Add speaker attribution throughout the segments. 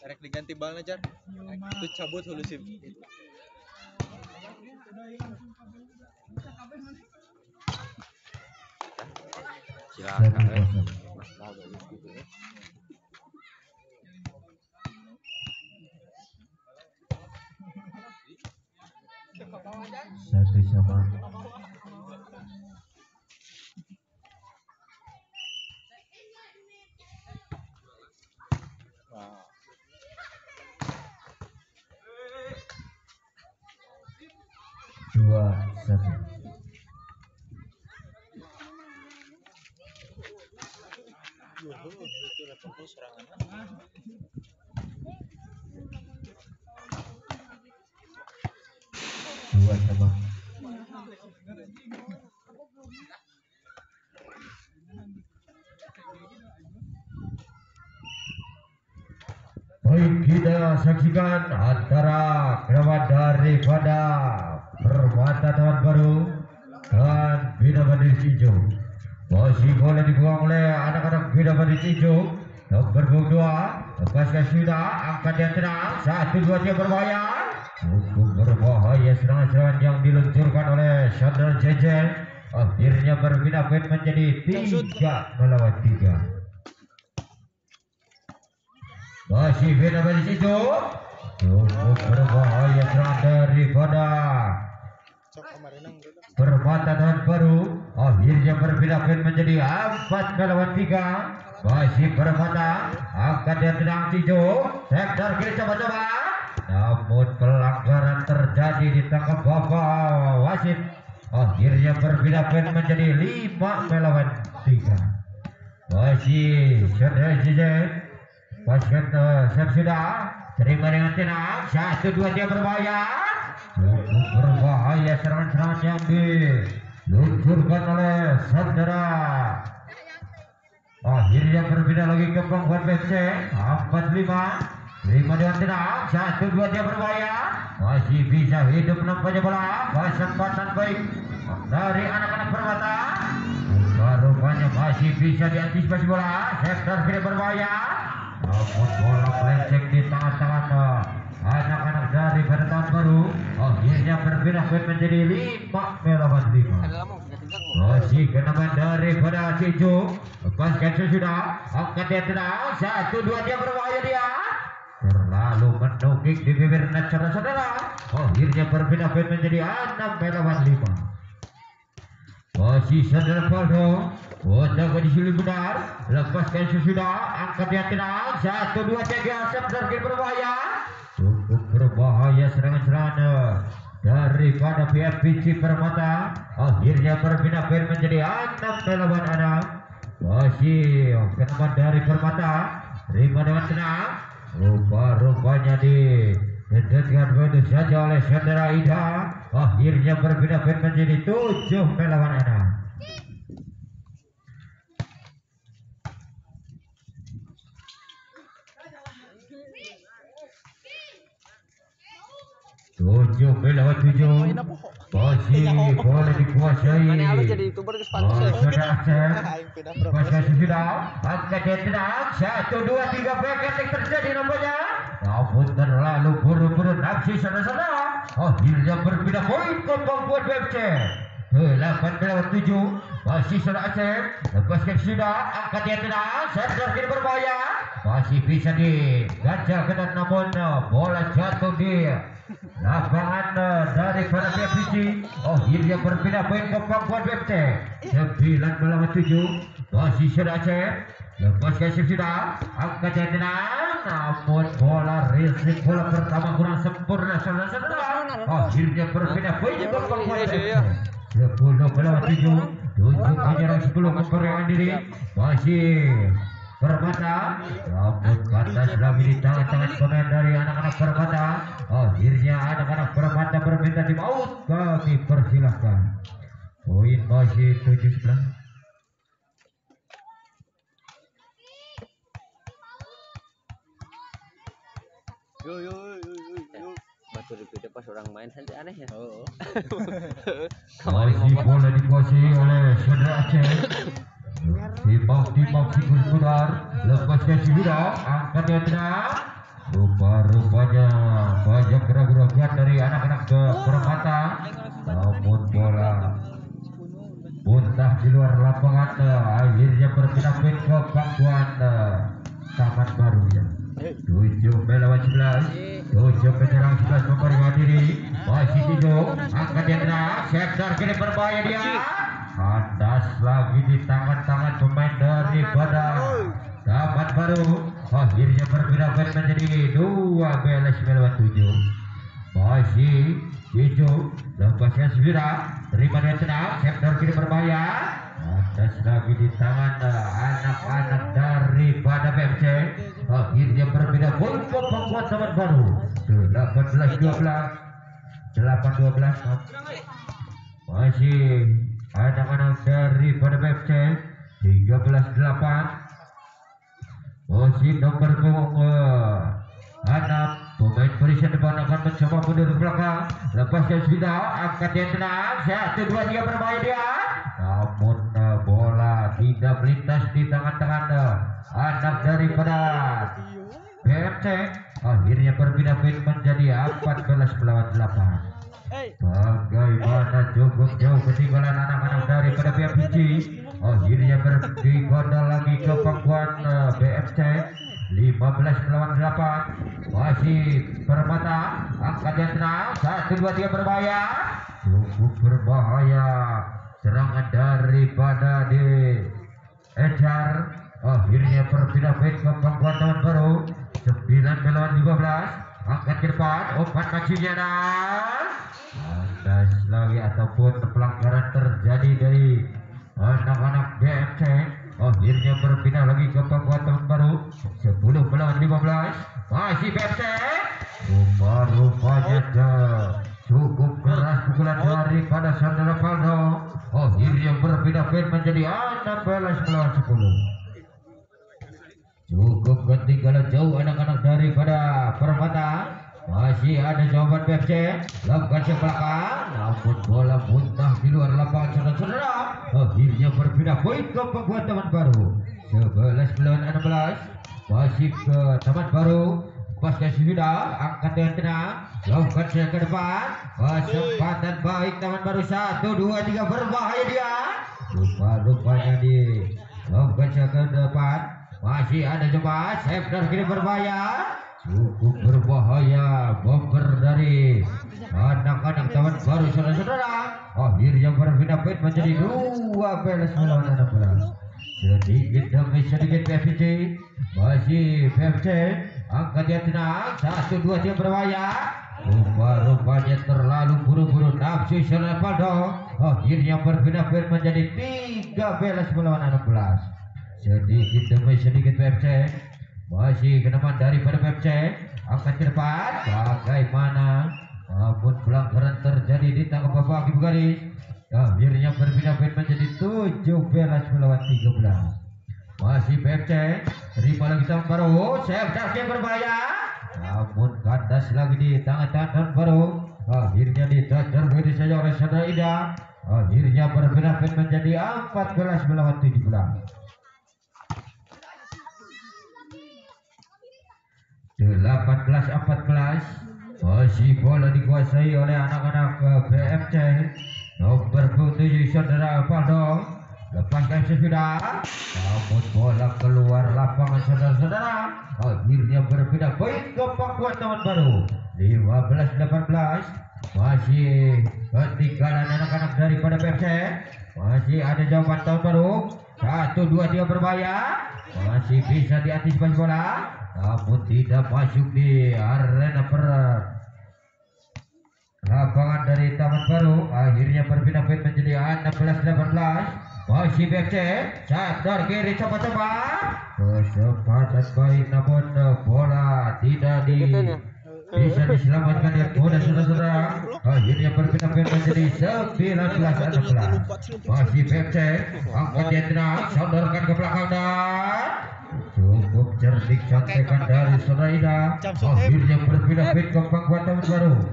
Speaker 1: Rek diganti bal jar. Itu cabut hulu sim.
Speaker 2: Silakan Mas Bal gitu ya.
Speaker 3: Satu sama. Dua satu.
Speaker 1: Itu Liverpool serangan.
Speaker 3: Dua sama. Baik, kita saksikan antara lawan daripada Permata Taman Baru dan Bina Bandit Hijau. Masih boleh dibuang oleh anak-anak Bina Bandit Hijau. Nomor 22 lepaskan sudah, angkat yang tenang, 1-2 dia berbahaya. Cukup berbahaya serangan-serangan yang diluncurkan oleh Chandra Jejen. Akhirnya berbina poin menjadi 3 melawan 3. Masih Bina Bandit Hijau. Cukup berbahaya serangan daripada Permata Taman Baru. Akhirnya berbina poin menjadi 4 melawan 3. Masih Permata, angkat dia tenang Hijau, sektor kiri coba-coba, namun pelanggaran terjadi di tangkap Bapak wasit. Akhirnya berbina poin menjadi 5 melawan 3. Masih Chandra Jejen, basket sudah terima dengan tenang, 1-2 dia berbahaya. Cukup berbahaya serangan-serangan yang diluncurkan oleh Chandra. Akhirnya berbeda lagi ke Pengbuat BC 45. Terima dengan tenang, 1-2 dia berbahaya. Masih bisa hidup nampaknya bola. Kesempatan baik dari anak-anak Permata. Rupanya masih bisa diantisipasi bola. Sektor kiri berbahaya. Namun bola melenceng di tangan-tangan anak-anak dari Taman Baru. Akhirnya berbeda poin menjadi 5 melawan 5. Masih kenaman daripada Cicu. Lepaskan sudah, angkat dia tenang, 1-2 dia berbahaya dia. Terlalu menukik di bibir net saudara-saudara. Akhirnya berbeda poin menjadi 6 melawan 5. Masih Saudara Faldo, untuk kondisi benar, lepaskan sudah, angkat dia tenang, 1-2 dia sektor kiri berbahaya. Cukup berbahaya serangan-serangan daripada PFPC Permata. Akhirnya berbina poin menjadi 6 melawan 6. Masih kenaman dari Permata, terima dengan tenang. Rupa-rupanya didekatkan begitu saja oleh Saudara Ida. Akhirnya berbina poin menjadi 7 melawan 6. Tujuh melawan 7. Masih boleh dikuasai. Sudah Aceh. Kuasai sudah. Angkat dia tenang. 1-2 3 paket yang terjadi nampaknya. Namun terlalu buru-buru nafsi saudara-saudara. Akhirnya berbeda poin ke Pengbuat BFC. 8 melawan 7. Masih sudah Aceh. Lepaskan sudah. Angkat dia tenang. Sektor kiri berbahaya. Masih bisa diganjalkan namun bola jatuh di lapangan dari para PFC. Akhirnya berbeda poin ke Pengbuat BFC. 9 melawan 7. Masih sudah Aceh. Lepaskan sudah. Angkat dia tenang. Namun bola risik, bola pertama kurang sempurna saudara-saudara. Akhirnya berbeda poin ke Pengbuat BFC. 10 melawan 7. 7 menyerang 10 memperoleh diri. Masih Permata. Namun batas lagi di tangan-tangan pemain dari anak-anak Permata. Akhirnya anak-anak Permata berminta tim out. Kami persilahkan. Poin masih 7-9.
Speaker 2: Yo. Batu di pas orang main saja aneh ya.
Speaker 3: Masih bola dikuasai oleh Saudara Aceh. Timbang sikus putar. Lepaskan sudah. Angkat dia tenang. Rupa-rupanya banyak keraguan dari anak-anak ke Permata, namun bola muntah di luar lapangan, akhirnya berpindah ke pangkuan Taman Baru ya. 7 melawan 11, 7 penyerang 11 memperkuat diri, masih 7, angkat yang tenang, sektor kiri berbahaya dia, kandas lagi di tangan-tangan pemain daripada Taman Baru, akhirnya berpindah menjadi 12 melawan 7, masih 7, lepasnya Sevira, terima dia tenang, sektor kiri berbahaya, kandas lagi di tangan anak-anak daripada BMC, akhirnya berbeda untuk membuat Taman Baru 18-12, 8-12, masih anak-anak daripada BMC 13-8, masih nomor anak pemain Perisian depan akan mencoba mundur ke belakang, lepasnya sudah angkat yang tenang, 1, 2, 3 berbahaya dia, namun bola tidak melintas di tangan-tangan anak daripada BMC, akhirnya berpindah menjadi 14 melawan 8. Bagaimana cukup jauh ketinggalan anak-anak daripada BMC, akhirnya berdigodol lagi ke pangkuan BMC 15 melawan 8, masih Permata, angkat yang tenang, 1, 2, 3 berbahaya, cukup berbahaya serangan daripada di Ejar, akhirnya berpindah ke pangkuan Taman Baru 9 melawan 15, angkat ke depan, umpan majunya dan kandas lagi ataupun pelanggaran terjadi dari anak-anak BMC, akhirnya berpindah lagi ke pangkuan Taman Baru 10 melawan 15, masih BMC, rupa-rupanya cukup keras pukulan daripada saudara Faldo, akhirnya berpindah menjadi 16 melawan 10. Cukup ketinggalan jauh anak-anak daripada Permata, masih ada jawaban BFC, lakukan ke belakang, namun bola muntah di luar lapangan saudara-saudara, akhirnya berpindah poin ke pangkuan Taman Baru 11 melawan 16, masih ke Taman Baru, pasca sudah angkat dengan tenang, lakukan ke depan, kesempatan baik Taman Baru, 1, 2, 3 berbahaya dia, lupa-lupanya di lakukan ke depan, masih ada coba sektor kiri berbahaya, cukup berbahaya bomber dari anak-anak Taman Baru saudara-saudara, akhirnya berpindah menjadi 12 melawan 16, sedikit demi sedikit PFC, masih PFC, angkat dia tenang, 1, 2, 3 berbahaya, rupa-rupanya terlalu buru-buru nafsu saudara Faldo, akhirnya berpindah menjadi 13 melawan 16, sedikit demi sedikit PFC, masih kenaman daripada PFC, angkat ke depan, bagaimana namun pelanggaran terjadi di tangga bawah Ibu Garis, akhirnya berpindah menjadi 17 melawan 13, masih PFC, terima lagi Taman Baru, sektor berbahaya, namun kandas lagi di tangan-tangan Taman Baru, akhirnya ditajar begitu saja oleh saudara Ida, akhirnya berpindah menjadi 14 melawan 17. 18-14, masih bola dikuasai oleh anak-anak BMC, nomor 7 saudara Faldo, lepaskan sesudah, namun bola keluar lapangan saudara-saudara, akhirnya berpindah poin ke pangkuan Taman Baru 15-18, masih ketinggalan anak-anak daripada BMC, masih ada jawaban Taman Baru, 1, 2, 3 berbahaya, masih bisa diantisipasi bola, namun tidak masuk di arena lapangan dari Taman Baru, akhirnya berpindah menjadi 16-18, masih BFC, sektor kiri coba-coba, kesempatan baik namun bola tidak bisa diselamatkan yang mudah saudara-saudara, akhirnya berpindah menjadi 19-16, masih BFC, angkat dia tenang, sodorkan ke belakang dan cukup cerdik contekan dari saudara Ida, akhirnya berpindah ke pangkuan Taman Baru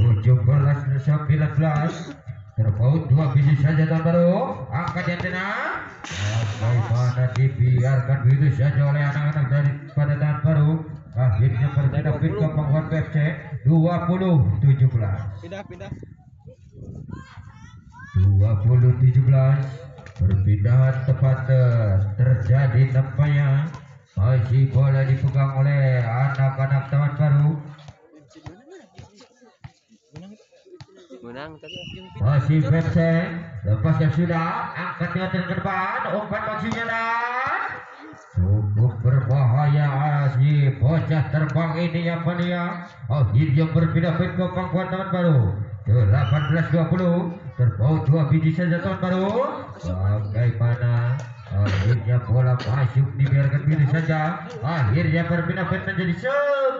Speaker 3: 17-19, terpaut 2 biji saja Taman Baru, angkat yang tenang, bagaimana dibiarkan begitu saja oleh anak-anak daripada Taman Baru, Akhirnya berpindah ke Pangkuan FC 20-17.
Speaker 1: Pindah.
Speaker 3: 20-17. Perpindahan tepat terjadi nampaknya. Masih bola dipegang oleh anak-anak Taman Baru.
Speaker 2: Menang tadi.
Speaker 3: Masih FC. Lepas yang sudah angkatnya ke depan. Umpan maksudnya dan cukup berbahaya si bocah terbang ini yang mania. Akhirnya berpindah ke Pangkuan Taman Baru 18-20. Terpaut 2 biji saja Taman Baru. Bagaimana akhirnya bola masuk dibiarkan begitu saja. Akhirnya berpindah menjadi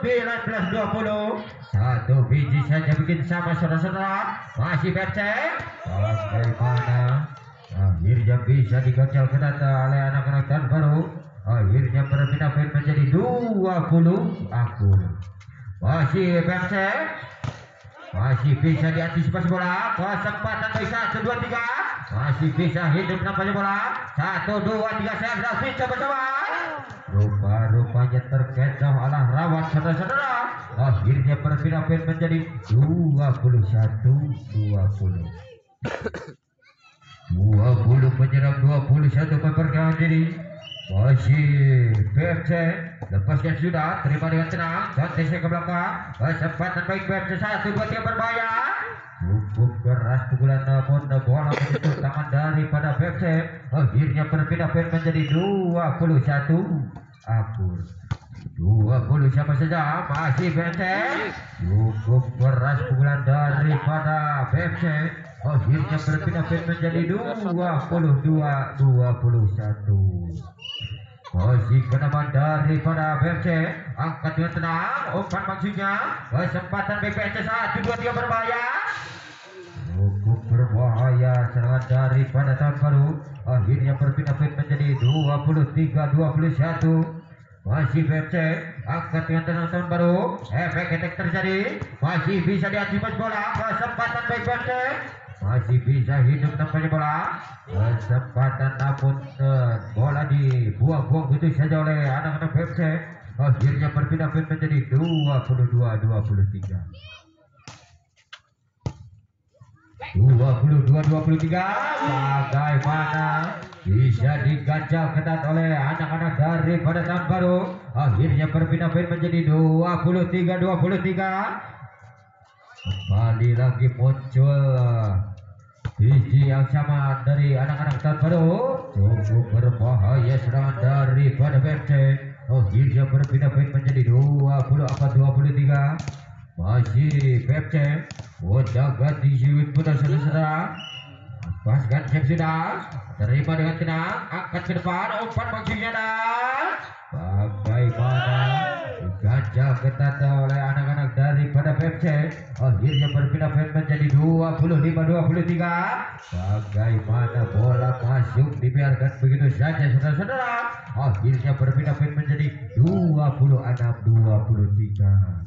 Speaker 3: 19-20. 1 biji saja bikin sama saudara-saudara. Masih becek. Bagaimana akhirnya bisa diganjal ke data oleh anak-anak Taman Baru. Akhirnya berpindah menjadi 20 akur. Masih becek. Masih bisa diantisipasi bola. Kesempatan dari 1, 2, 3. Masih bisa hidup nampaknya bola. 1, 2, 3. Saya berhasil coba-coba. Rupa-rupanya terkecoh oleh rawat saudara-saudara. Akhirnya berpindah menjadi 21-20. 20 penyerang 21 memperkenalkan diri. Masih PFC. Lepasnya sudah, terima dengan tenang. Ganti ke belakang. Kesempatan baik PFC 1, 2, 3 berbahaya. Cukup keras pukulan namun bola menyentuh tangan daripada PFC. Akhirnya berpindah menjadi 21 akur. 20 siapa saja. Masih PFC. Cukup keras pukulan daripada PFC. Akhirnya berpindah menjadi 22-21. Masih kenaman daripada BFC. Angkat dengan tenang. Umpan maksudnya. Kesempatan BFC 1, 2, 3 berbahaya. Cukup berbahaya serangan daripada Taman Baru. Akhirnya berpindah menjadi 23-21. Masih BFC. Angkat dengan tenang Taman Baru. Efek attack terjadi. Masih bisa diantisipasi bola. Kesempatan BFC. Masih bisa hidup nampaknya bola. Kesempatan namun bola dibuang-buang begitu saja oleh anak-anak PFC. Akhirnya berpindah menjadi 22-23. 22-23. Bagaimana bisa diganjal ketat oleh anak-anak daripada Taman Baru. Akhirnya berpindah menjadi 23-23. Kembali lagi muncul biji yang sama dari anak-anak Taman Baru. Cukup berbahaya serangan daripada BFC. Akhirnya berpindah menjadi 24-23. Masih BFC. Udah ganti siwit muda saudara. Lepaskan siap sudah. Terima dengan tenang. Angkat ke depan. Umpan maksudnya dan bagaimana diganjal ketat oleh anak-anak daripada PFC. Akhirnya berpindah menjadi 25-23. Bagaimana bola masuk dibiarkan begitu saja saudara-saudara. Akhirnya berpindah menjadi 26-23.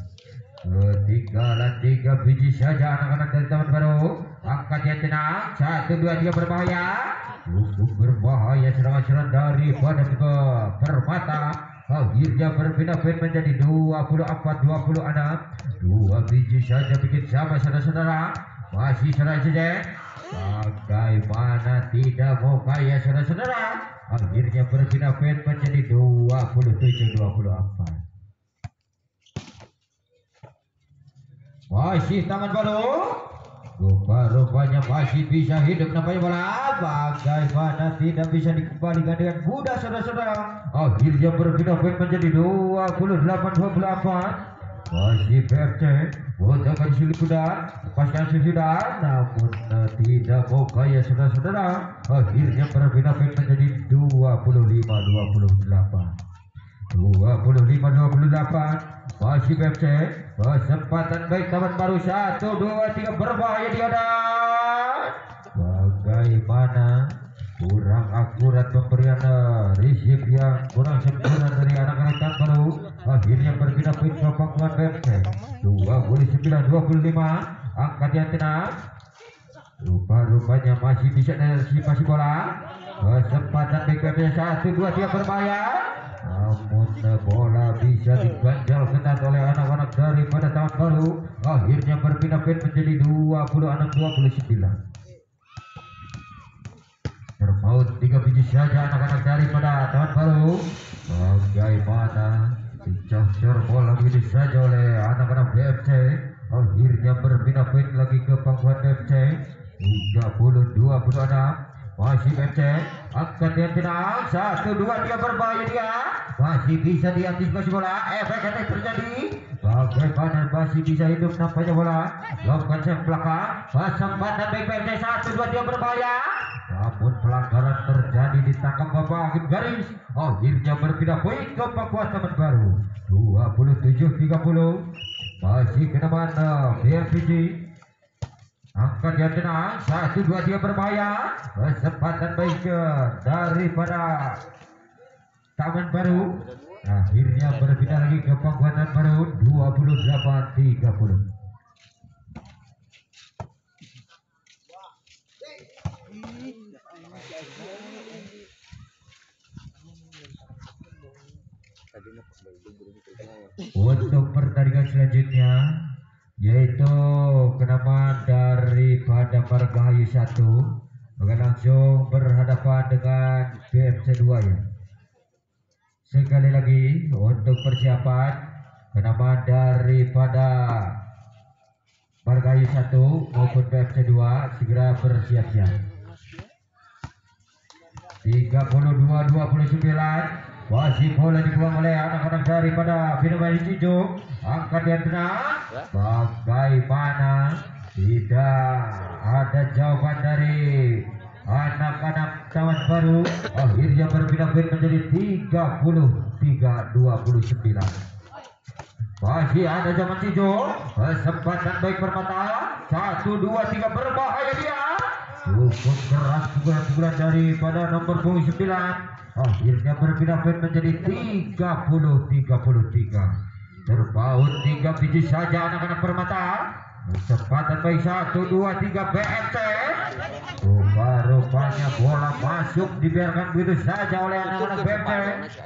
Speaker 3: Ketinggalan 3 biji saja anak-anak dari Taman Baru. Angkat yang tenang. 1, 2, 3 berbahaya. Cukup berbahaya serangan-serangan daripada Permata. Akhirnya berpindah menjadi 24-26. 2 biji saja bikin sama saudara-saudara. Masih saudara-saudara. Bagaimana tidak mau kaya saudara-saudara. Akhirnya berpindah menjadi 27-24. Masih Taman Baru. Rupa-rupanya masih bisa hidup nampaknya bola. Bagaimana tidak bisa dikembalikan dengan mudah saudara-saudara. Akhirnya berpindah menjadi 28-24. Masih PFC. Botakan silik kuda. Lepaskan sudah. Namun tidak mau kaya saudara-saudara. Akhirnya berpindah menjadi 25-28. 25-28. Masih PFC. Kesempatan baik Taman Baru. 1, 2, 3 berbahaya di atas. Bagaimana kurang akurat pemberian receive yang kurang sempurna dari anak-anak Taman Baru. Akhirnya berpindah ke Pangkuan PFC 29-25. Angkat yang tenang. Rupa-rupanya masih bisa antisipasi bola. Kesempatan baik PFC 1, 2, 3 berbahaya. namun bola bisa diganjal ketat oleh anak-anak daripada Tahun Baru. Akhirnya berpindah-pindah menjadi 26-29. Terpaut 3 biji saja anak-anak daripada Tahun Baru. Bagaimana dicocor bola begitu saja oleh anak-anak BFC. Akhirnya berpindah-pindah lagi ke pangkuan BFC. 30-26. Masih BFC angkat dia tenang, 1, 2, 3 berbahaya dia, masih bisa diantisipasi bola, efek yang terjadi, bagaimana masih bisa hidup nampaknya bola, lakukan sayap belakang, kesempatan baik BFC, 1, 2, 3 berbahaya, namun pelanggaran terjadi, ditangkap bagian garis. Akhirnya berpindah poin ke pangkuan Taman Baru, 27-30, masih kena mana BFC. Angkat yang tenang, 1, 2, 3 berbahaya, kesempatan baik daripada Taman Baru. Akhirnya berpindah lagi ke pangkuan Taman Baru, 28-30. Untuk pertandingan selanjutnya, yaitu kenamaan daripada Margahayu 1 akan langsung berhadapan dengan BFC 2 ya. Sekali lagi untuk persiapan kenamaan daripada Margahayu 1 maupun BFC 2 segera bersiap-siap. 32-29 masih bola dibuang oleh anak-anak daripada Binoba Hijau. Angkat yang tenang, bagaimana tidak ada jawaban dari anak-anak Taman Baru. Akhirnya berpindah-pindah menjadi 33-29. Masih ada zaman hijau, kesempatan baik Permata, 1, 2, 3 berbahaya dia, cukup keras pukulan daripada nomor 9. Akhirnya berpindah-pindah menjadi 30-33. Terpaut 3 biji saja anak-anak Permata. Kecepatan baik 1, 2, 3 BFC. Rupanya bola masuk, dibiarkan begitu saja oleh anak-anak BFC.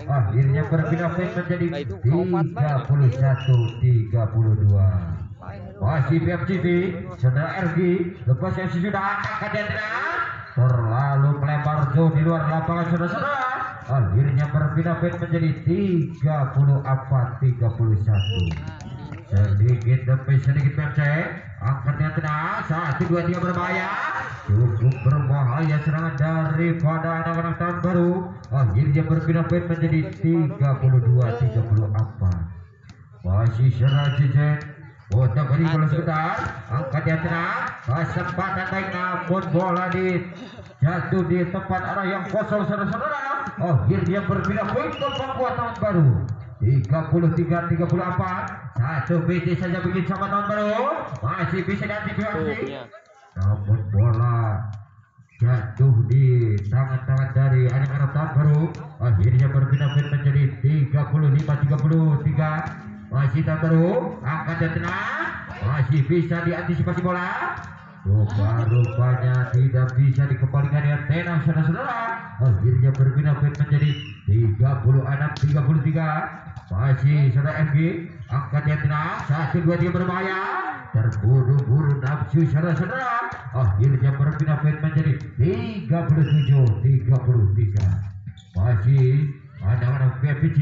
Speaker 3: Akhirnya berpindah-pindah menjadi 31-32. Masih BFC, saudara RG, lepas FC sudah angkat yang terlalu melebar jauh di luar lapangan saudara-saudara. Akhirnya berpindah-pindah menjadi 34-31. Sedikit demi sedikit BFC. Angkatnya tenang, 1, 2, 3 berbahaya. Cukup berbahaya serangan daripada anak-anak Tahun Baru. Akhirnya berpindah-pindah menjadi 32-34. Masih serang Cijen. Botak beri bola sebentar. Angkatnya tenang, kesempatan baik, namun bola jatuh di tempat arah yang kosong saudara-saudara. Akhirnya berpindah-pindah ke pangkuan Tahun Baru. 33-34. 1 biji saja bikin sama Tahun Baru. Masih bisa diantisipasi. Namun bola jatuh di tangan-tangan dari anak-anak Tahun Baru. Akhirnya berpindah-pindah menjadi 35-33. Masih Tahun Baru. Angkat dan tenang. Masih bisa diantisipasi bola. Rupanya tidak bisa dikembalikan dengan tenang saudara-saudara. Akhirnya berpindah-pindah menjadi 36-33. Masih saudara MG. Angkat yang tenang, 1, 2, 3 berbahaya. Terburu-buru nafsu saudara-saudara. Akhirnya berpindah-pindah menjadi 37-33. Masih anak-anak PPC.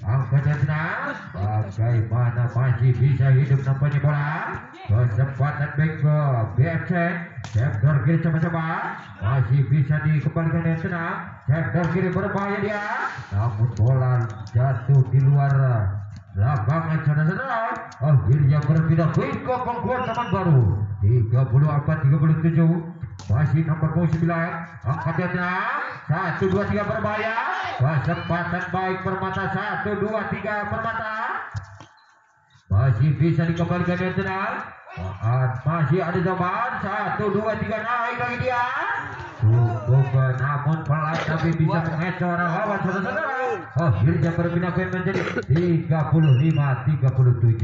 Speaker 3: Angkat yang tenang, bagaimana masih bisa hidup nampaknya bola. Kesempatan baik ke BFC. Sektor kiri sama-sama. Masih bisa dikembalikan dengan tenang. Sektor kiri berbahaya dia. Namun bola jatuh di luar lapangan saudara-saudara. Akhirnya berpindah ke pangkuan Taman Baru. 34-37. Masih nomor 9. Angkat yang tenang. 1, 2, 3 berbahaya. Kesempatan baik Permata, 1, 2, 3 Permata. Masih bisa dikembalikan dengan tenang. Masih ada jawaban, 1, 2, 3 naik lagi dia. Cukup namun pelan tapi bisa mengecoh orang lawan saudara-saudara. Akhirnya berpindah-pindah menjadi 35-37.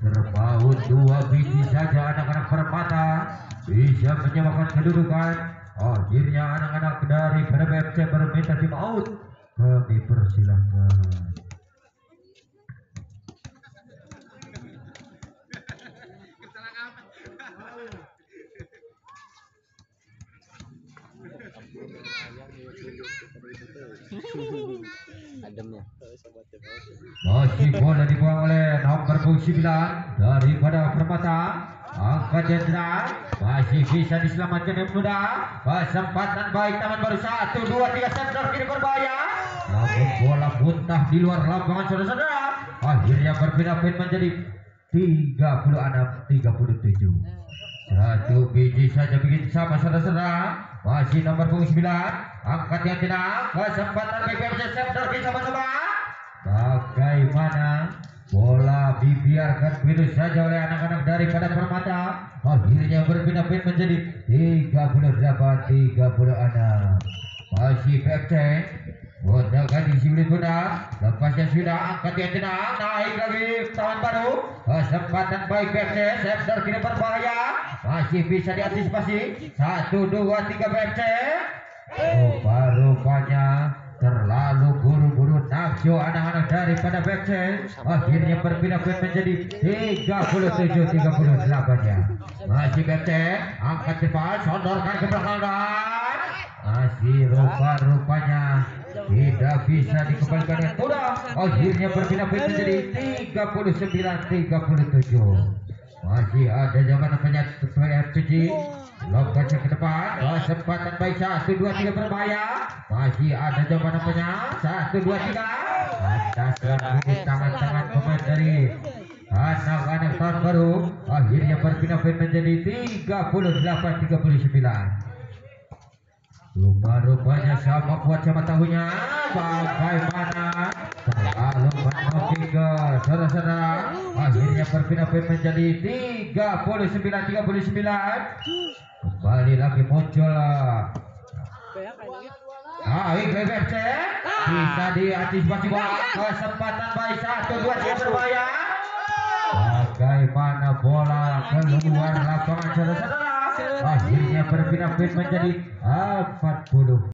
Speaker 3: Terpaut 2 biji saja anak-anak Permata bisa menyamakan kedudukan. Akhirnya anak-anak dari BFC berminta tim out. Kami persilahkan.
Speaker 2: Ademnya.
Speaker 3: Masih bola dibuang oleh nomor 9 daripada Permata. Angkat Jenderal masih bisa diselamatkan yang muda. Kesempatan baik tangan baru 1, 2, 3 senter kiri berbahaya. Namun bola muntah di luar lapangan saudara-saudara. Akhirnya berpindah-pindah menjadi 36-37. Satu biji saja bikin sama saudara-saudara. Masih nomor 9. Angkat yang tidak. Kesempatan BPMC senter kiri sama-sama. Bagaimana bola dibiarkan begitu saja oleh anak-anak daripada Permata. Akhirnya berpindah-pindah menjadi 38-36. Masih PFC gunakan isi bilik guna. Lepasnya sudah angkat yang tenang. Naik lagi tangan baru. Kesempatan baik PFC. Sender kini berbahaya. Masih bisa diantisipasi. 1, 2, 3 PFC. Rupanya terlalu buru-buru nafsu anak-anak daripada PFC. Akhirnya berpindah-pindah menjadi 37-38-nya. Masih PFC angkat depan, sodorkan ke belakang. Masih rupanya tidak bisa dikembalikan dengan mudah. Akhirnya berpindah-pindah menjadi 39-37. Masih ada zaman PFC. Lokasi ke depan, kesempatan baik 1, 2, 3 berbahaya. Masih ada jawaban apanya 1, 2, 3. Atas di tangan-tangan pemain dari anak-anak tahun baru. Akhirnya berpindah-pindah menjadi 38-39. Rupanya sama buat sama tahunya. Bagaimana terlalu menuju ke saudara-saudara. Akhirnya berpindah-pindah menjadi 39-39. Kembali lagi muncul BPFC. Bisa diantisipasi bola. Kesempatan baik 1, 2, 3 berbahaya. Bagaimana bola keluar lapangan saudara-saudara. Akhirnya berpindah-pindah menjadi 40